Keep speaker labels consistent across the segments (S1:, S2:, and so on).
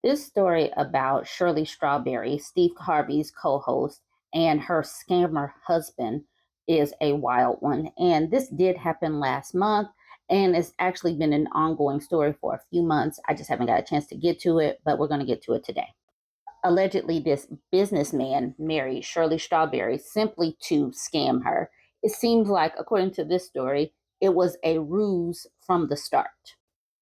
S1: This story about Shirley Strawberry, Steve Harvey's co host, and her scammer husband is a wild one. And this did happen last month, and it's actually been an ongoing story for a few months. I just haven't got a chance to get to it, but we're going to get to it today. Allegedly, this businessman married Shirley Strawberry simply to scam her. It seems like, according to this story, it was a ruse from the start,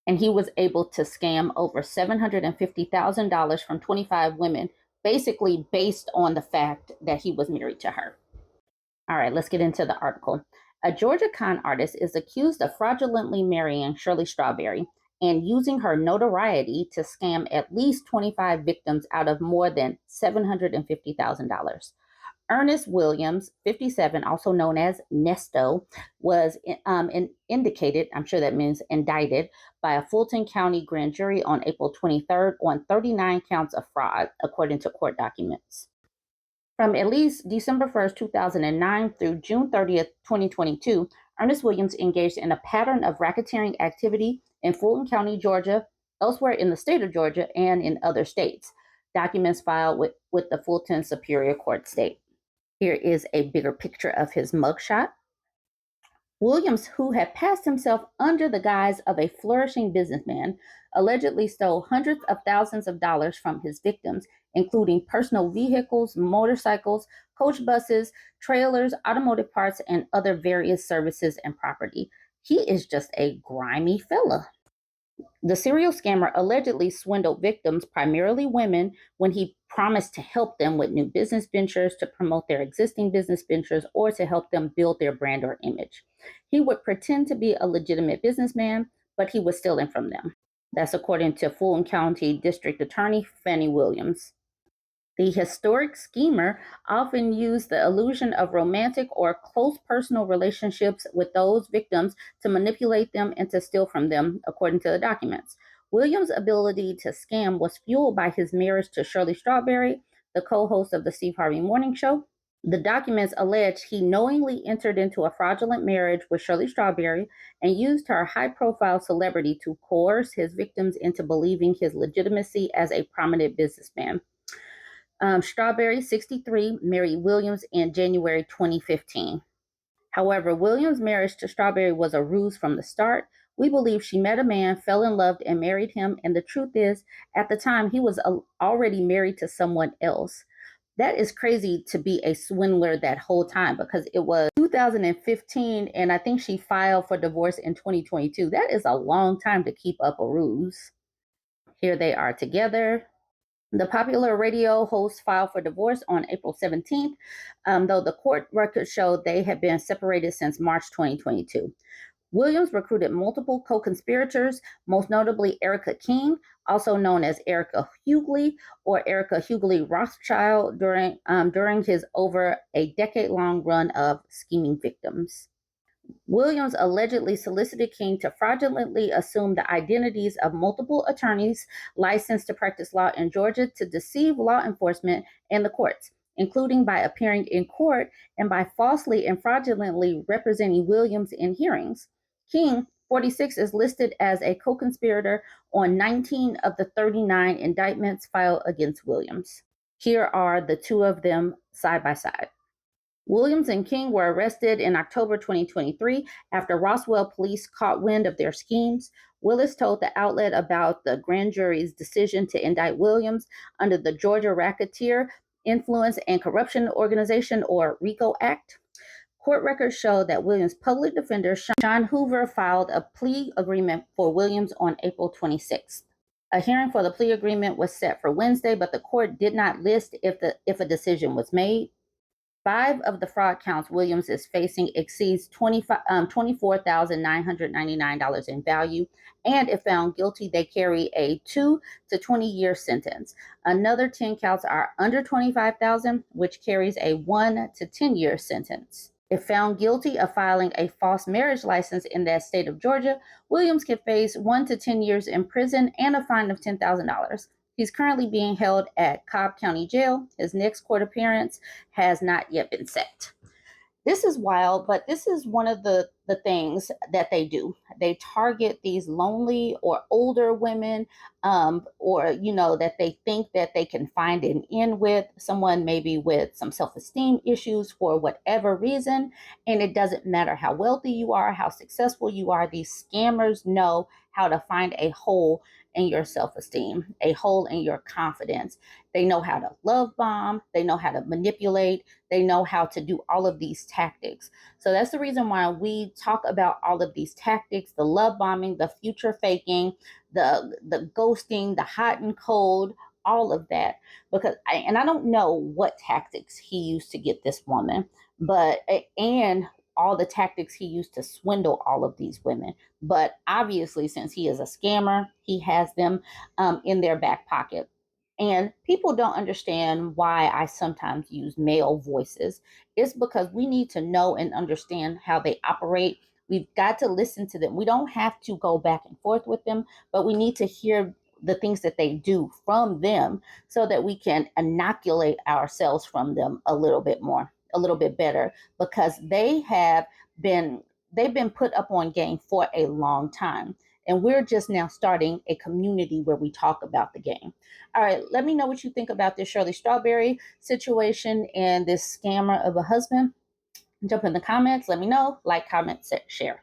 S1: and he was able to scam over $750,000 from 25 women, basically based on the fact that he was married to her. All right, let's get into the article. A Georgia con artist is accused of fraudulently marrying Shirley Strawberry and using her notoriety to scam at least 25 victims out of more than $750,000. Ernest Williams, 57, also known as Nesto, was indicated, I'm sure that means indicted, by a Fulton County grand jury on April 23rd on 39 counts of fraud, according to court documents. From at least December 1st, 2009 through June 30th, 2022, Ernest Williams engaged in a pattern of racketeering activity in Fulton County, Georgia, elsewhere in the state of Georgia, and in other states. Documents filed with the Fulton Superior Court state. Here is a bigger picture of his mugshot. Williams, who had passed himself under the guise of a flourishing businessman, allegedly stole hundreds of thousands of dollars from his victims, including personal vehicles, motorcycles, coach buses, trailers, automotive parts, and other various services and property. He is just a grimy fella. The serial scammer allegedly swindled victims, primarily women, when he promised to help them with new business ventures, to promote their existing business ventures, or to help them build their brand or image. He would pretend to be a legitimate businessman, but he was stealing from them. That's according to Fulton County District Attorney Fannie Williams. The historic schemer often used the illusion of romantic or close personal relationships with those victims to manipulate them and to steal from them, according to the documents. Williams' ability to scam was fueled by his marriage to Shirley Strawberry, the co-host of the Steve Harvey Morning Show. The documents allege he knowingly entered into a fraudulent marriage with Shirley Strawberry and used her high-profile celebrity to coerce his victims into believing his legitimacy as a prominent businessman. Strawberry, 63, married Williams in January 2015. However, Williams' marriage to Strawberry was a ruse from the start. We believe she met a man, fell in love, and married him. And the truth is, at the time, he was already married to someone else. That is crazy to be a swindler that whole time, because it was 2015, and I think she filed for divorce in 2022. That is a long time to keep up a ruse. Here they are together. The popular radio host filed for divorce on April 17th, though the court records show they had been separated since March 2022. Williams recruited multiple co-conspirators, most notably Erica King, also known as Erica Hughley or Erica Hughley Rothschild, during his over a decade-long run of scheming victims. Williams allegedly solicited King to fraudulently assume the identities of multiple attorneys licensed to practice law in Georgia to deceive law enforcement and the courts, including by appearing in court and by falsely and fraudulently representing Williams in hearings. King, 46, is listed as a co-conspirator on 19 of the 39 indictments filed against Williams. Here are the two of them side by side. Williams and King were arrested in October 2023 after Roswell police caught wind of their schemes. Willis told the outlet about the grand jury's decision to indict Williams under the Georgia Racketeer Influence and Corruption Organization, or RICO Act. Court records show that Williams' public defender, Sean Hoover, filed a plea agreement for Williams on April 26th. A hearing for the plea agreement was set for Wednesday, but the court did not list if a decision was made. 5 of the fraud counts Williams is facing exceeds $24,999 in value, and if found guilty, they carry a 2 to 20-year sentence. Another 10 counts are under $25,000, which carries a 1 to 10-year sentence. If found guilty of filing a false marriage license in that state of Georgia, Williams can face 1 to 10 years in prison and a fine of $10,000. He's currently being held at Cobb County Jail. His next court appearance has not yet been set. This is wild, but this is one of the the things that they do. They target these lonely or older women, or that they think that they can find an in with someone, maybe with some self-esteem issues for whatever reason. And it doesn't matter how wealthy you are, how successful you are. These scammers know how to find a hole in your self-esteem, a hole in your confidence. They know how to love bomb. They know how to manipulate. They know how to do all of these tactics. So that's the reason why we talk about all of these tactics: the love bombing, the future faking, the ghosting, the hot and cold, all of that. Because I don't know what tactics he used to get this woman, but and all the tactics he used to swindle all of these women. But obviously, since he is a scammer, he has them in their back pocket. And people don't understand why I sometimes use male voices. It's because we need to know and understand how they operate. We've got to listen to them. We don't have to go back and forth with them, but we need to hear the things that they do from them so that we can inoculate ourselves from them a little bit more, a little bit better, because been they've been put up on game for a long time. And we're just now starting a community where we talk about the game. All right, let me know what you think about this Shirley Strawberry situation and this scammer of a husband. Jump in the comments. Let me know. Like, comment, share.